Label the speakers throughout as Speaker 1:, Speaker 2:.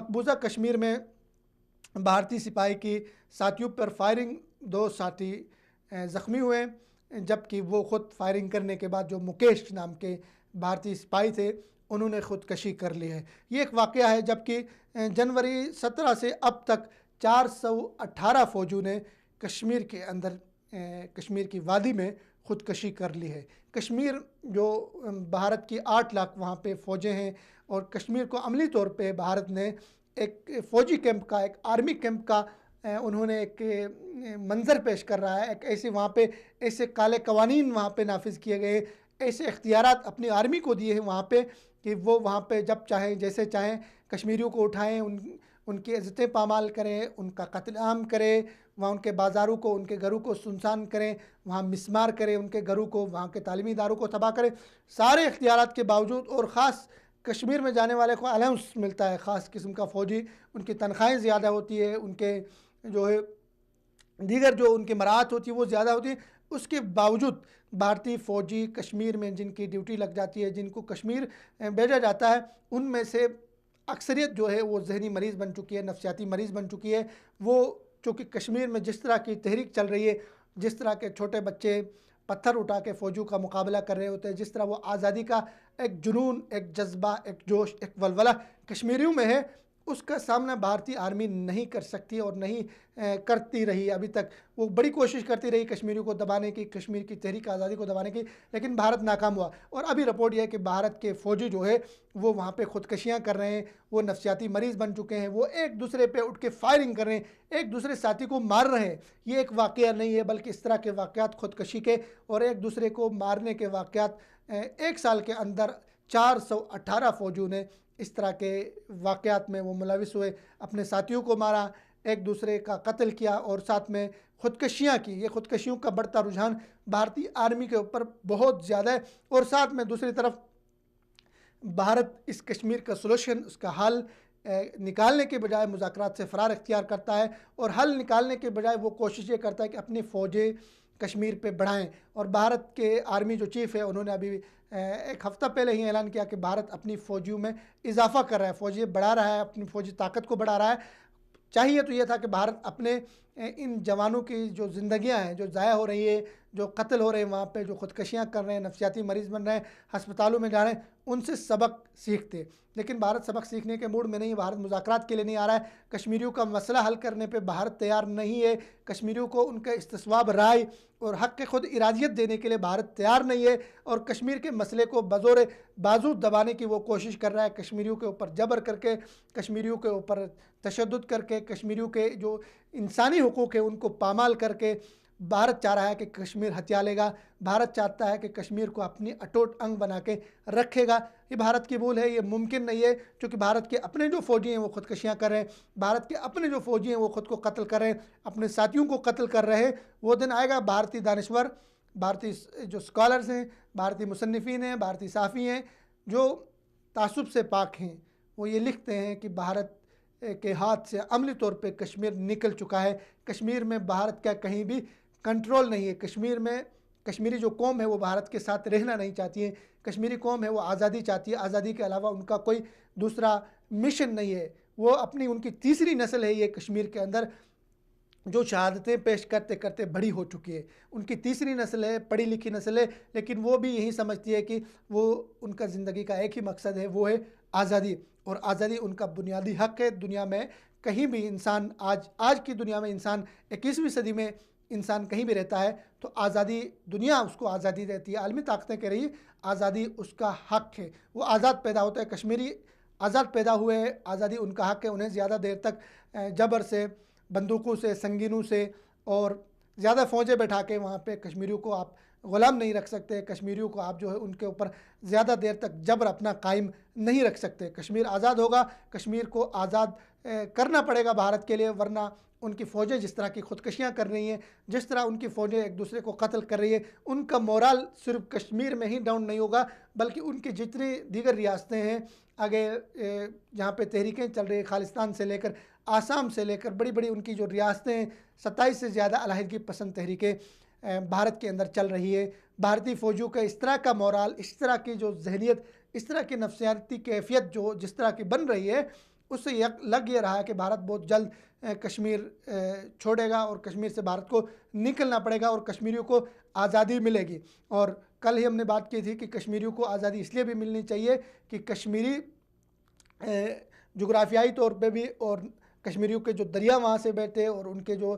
Speaker 1: मकबूजा कश्मीर में भारतीय सिपाही की साथियों पर फायरिंग, 2 साथी ज़ख्मी हुए, जबकि वो ख़ुद फायरिंग करने के बाद जो मुकेश नाम के भारतीय सिपाही थे उन्होंने ख़ुदकशी कर ली है। ये एक वाक़या है, जबकि जनवरी 17 से अब तक 418 फ़ौजियों ने कश्मीर के अंदर कश्मीर की वादी में ख़ुदकशी कर ली है। कश्मीर जो भारत की 8 लाख वहाँ पे फ़ौजें हैं, और कश्मीर को अमली तौर पे भारत ने एक फ़ौजी कैंप का, एक आर्मी कैंप का उन्होंने एक मंज़र पेश कर रहा है। एक ऐसे वहाँ पे ऐसे काले कवानीन वहाँ पे नाफिज़ किए गए, ऐसे इख्तियारात अपनी आर्मी को दिए हैं वहाँ पे कि वो वहाँ पे जब चाहें जैसे चाहें कश्मीरियों को उठाएं, उनकी इज़्ज़तें पामाल करें, उनका कत्लेआम करें, वहाँ उनके बाज़ारों को, उनके घरों को सुनसान करें, वहाँ मिसमार करें उनके घरों को, वहाँ के तालीमी इदारों को तबाह करें। सारे इख्तियारात के बावजूद, और ख़ास कश्मीर में जाने वाले को अलाउंस मिलता है, ख़ास किस्म का फ़ौजी, उनकी तनख्वाहें ज़्यादा होती है, उनके जो है दीगर जो उनकी मराहत होती है वो ज़्यादा होती है। उसके बावजूद भारतीय फ़ौजी कश्मीर में जिनकी ड्यूटी लग जाती है, जिनको कश्मीर भेजा जाता है, उनमें से अक्सरियत जो है वो जहनी मरीज़ बन चुकी है, नफसियाती मरीज़ बन चुकी है। वो चूँकि कश्मीर में जिस तरह की तहरीक चल रही है, जिस तरह के छोटे बच्चे पत्थर उठा के फ़ौजियों का मुकाबला कर रहे होते हैं, जिस तरह वो आज़ादी का एक जुनून, एक जज्बा, एक जोश, एक वलवला कश्मीरियों में है, उसका सामना भारतीय आर्मी नहीं कर सकती और नहीं करती रही अभी तक। वो बड़ी कोशिश करती रही कश्मीरियों को दबाने की, कश्मीर की तहरीक आज़ादी को दबाने की, लेकिन भारत नाकाम हुआ। और अभी रिपोर्ट यह है कि भारत के फ़ौजी जो है वो वहाँ पे ख़ुदकशियाँ कर रहे हैं, वो नफसियाती मरीज़ बन चुके हैं, वो एक दूसरे पे उठ के फायरिंग कर रहे हैं, एक दूसरे साथी को मार रहे हैं। ये एक वाक़या नहीं है, बल्कि इस तरह के वाक़यात, ख़ुदकशी के और एक दूसरे को मारने के वाक़यात एक साल के अंदर 418 फ़ौजियों ने इस तरह के वाक़यात में वो मुलविस हुए, अपने साथियों को मारा, एक दूसरे का कत्ल किया और साथ में ख़ुदकशियाँ की। ये ख़ुदकशियों का बढ़ता रुझान भारतीय आर्मी के ऊपर बहुत ज़्यादा है। और साथ में दूसरी तरफ भारत इस कश्मीर का सलूशन, उसका हल निकालने के बजाय मुज़ाकरात से फ़रार इख्तियार करता है, और हल निकालने के बजाय वो कोशिश ये करता है कि अपनी फ़ौजें कश्मीर पे बढ़ाएं। और भारत के आर्मी जो चीफ़ है उन्होंने अभी एक हफ़्ता पहले ही ऐलान किया कि भारत अपनी फ़ौजियों में इजाफ़ा कर रहा है, फ़ौजी बढ़ा रहा है, अपनी फ़ौजी ताकत को बढ़ा रहा है। चाहिए तो ये था कि भारत अपने इन जवानों की जो ज़िंदगियां हैं, जो ज़ाया हो रही है, जो कत्ल हो रहे हैं वहाँ पे, जो ख़ुदकशियाँ कर रहे हैं, नफसियाती मरीज़ बन रहे हैं, हस्पतालों में जा रहे हैं, उनसे सबक सीखते। लेकिन भारत सबक सीखने के मूड में नहीं है, भारत मुज़ाकरात के लिए नहीं आ रहा है, कश्मीरियों का मसला हल करने पे भारत तैयार नहीं है, कश्मीरियों को उनका इस्तिस्वाब राय और हक़ के खुद इरादियत देने के लिए भारत तैयार नहीं है, और कश्मीर के मसले को बज़ोर बाजू दबाने की वो कोशिश कर रहा है, कश्मीरियों के ऊपर जबर करके, कश्मीरियों के ऊपर तशद्दुद करके, कश्मीरियों के जो इंसानी हुकूक़ है उनको पामाल करके भारत चाह रहा है कि कश्मीर हथिया लेगा। भारत चाहता है कि कश्मीर को अपनी अटूट अंग बना के रखेगा। ये भारत की भूल है, ये मुमकिन नहीं है, क्योंकि भारत के अपने जो फ़ौजी हैं वो ख़ुदकशियाँ कर रहे हैं, भारत के अपने जो फ़ौजी हैं वो ख़ुद को कत्ल कर रहे हैं, अपने साथियों को कत्ल कर रहे हैं। वो दिन आएगा, भारतीय दानिश्वर, भारतीय जो स्कॉलर्स हैं, भारतीय मुसन्निफ़ीन हैं, भारतीय साफ़ी हैं, जो तासुब से पाक हैं, वो ये लिखते हैं कि भारत के हाथ से अमली तौर पे कश्मीर निकल चुका है। कश्मीर में भारत का कहीं भी कंट्रोल नहीं है। कश्मीर में कश्मीरी जो कौम है वो भारत के साथ रहना नहीं चाहती है। कश्मीरी कौम है वो आज़ादी चाहती है, आज़ादी के अलावा उनका कोई दूसरा मिशन नहीं है। वो अपनी, उनकी तीसरी नस्ल है ये कश्मीर के अंदर, जो शहादतें पेश करते करते बड़ी हो चुकी है। उनकी तीसरी नस्ल है, पढ़ी लिखी नस्ल है, लेकिन वो भी यही समझती है कि वो, उनका ज़िंदगी का एक ही मकसद है, वो है आज़ादी, और आज़ादी उनका बुनियादी हक़ है। दुनिया में कहीं भी इंसान, आज की दुनिया में इंसान, 21वीं सदी में इंसान कहीं भी रहता है तो आज़ादी, दुनिया उसको आज़ादी देती है, आलमी ताकतें कह रही है आज़ादी उसका हक़ है, वो आज़ाद पैदा होता है। कश्मीरी आज़ाद पैदा हुए हैं, आज़ादी उनका हक़ है। उन्हें ज़्यादा देर तक जबर से, बंदूकों से, संगीनों से और ज़्यादा फ़ौजें बैठा के वहाँ पे कश्मीरियों को आप ग़ुलाम नहीं रख सकते। कश्मीरियों को आप जो है उनके ऊपर ज़्यादा देर तक जबर अपना कायम नहीं रख सकते। कश्मीर आज़ाद होगा, कश्मीर को आज़ाद करना पड़ेगा भारत के लिए, वरना उनकी फ़ौजें जिस तरह की ख़ुदकशियाँ कर रही हैं, जिस तरह उनकी फ़ौजें एक दूसरे को कत्ल कर रही है, उनका मोरल सिर्फ कश्मीर में ही डाउन नहीं होगा, बल्कि उनकी जितनी दीगर रियासतें हैं आगे जहाँ पे तहरीकें चल रही है, खालिस्तान से लेकर आसाम से लेकर बड़ी बड़ी उनकी जो रियासतें हैं, 27 से ज़्यादा अलहदगी पसंद तहरीकें भारत के अंदर चल रही है। भारतीय फ़ौजियों का इस तरह का मोरल, इस तरह की जो जहनियत, इस तरह की नफसियाती कैफियत जो जिस तरह की बन रही है, اس سے لگ یہ رہا ہے کہ بھارت بہت جلد کشمیر چھوڑے گا اور کشمیر سے بھارت کو نکلنا پڑے گا اور کشمیریوں کو آزادی ملے گی۔ اور کل ہی ہم نے بات کی تھی کہ کشمیریوں کو آزادی اس لیے بھی ملنی چاہیے کہ کشمیری جغرافیائی طور پہ بھی اور کشمیریوں کے جو دریا وہاں سے بیٹھے اور ان کے جو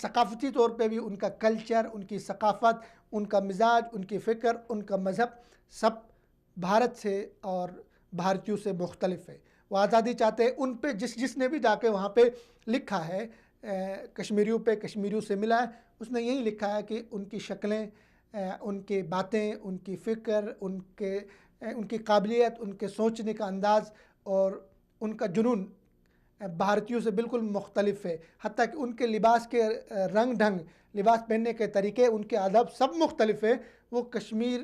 Speaker 1: ثقافتی طور پہ بھی ان کا کلچر، ان کی ثقافت، ان کا مزاج، ان کی فکر، ان کا مذہب سب بھارت سے اور بھارتیوں سے مختلف ہے۔ وہ آزادی چاہتے ہیں۔ ان پہ جس نے بھی جا کے وہاں پہ لکھا ہے کشمیریوں پہ، کشمیریوں سے ملا ہے، اس نے یہی لکھا ہے کہ ان کی شکلیں، ان کی باتیں، ان کی فکر، ان کی قابلیت، ان کے سوچنے کا انداز اور ان کا جنون بھارتیوں سے بالکل مختلف ہے۔ حتیٰ کہ ان کے لباس کے رنگ ڈھنگ، لباس پہننے کے طریقے، ان کے ادب سب مختلف ہے۔ وہ کشمیر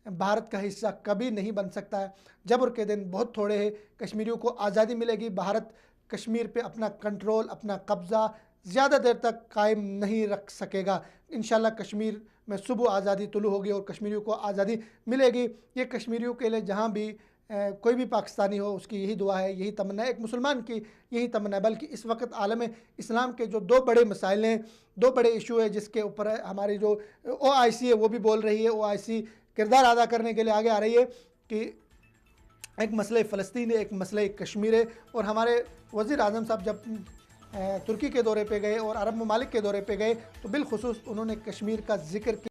Speaker 1: بھارت کا حصہ کبھی نہیں بن سکتا ہے۔ جبر کے دن بہت تھوڑے ہیں۔ کشمیریوں کو آزادی ملے گی، بھارت کشمیر پہ اپنا کنٹرول، اپنا قبضہ زیادہ دیر تک قائم نہیں رکھ سکے گا۔ انشاءاللہ کشمیر میں صبح آزادی طلوع ہوگی اور کشمیریوں کو آزادی ملے گی۔ یہ کشمیریوں کے لیے جہاں بھی کوئی بھی پاکستانی ہو اس کی یہی دعا ہے، یہی تمنا ہے، ایک مسلمان کی یہی تمنا ہے۔ بلکہ اس وقت عالم اسلام کے جو دو بڑے مسائل ہیں، دو بڑے ایشو ہیں جس کے اوپر ہماری جو OIC ہے وہ بھی بول رہی ہے، OIC کردار ادا کرنے کے لیے آگے آ رہی ہے کہ ایک مسئلہ فلسطین ہے، ایک مسئلہ کشمیر ہے۔ اور ہمارے وزیر اعظم صاحب جب ترکی کے دورے پہ گئے اور عرب ممالک کے دورے پہ گئے تو بالخصوص انہوں نے کشمیر کا ذکر کیا۔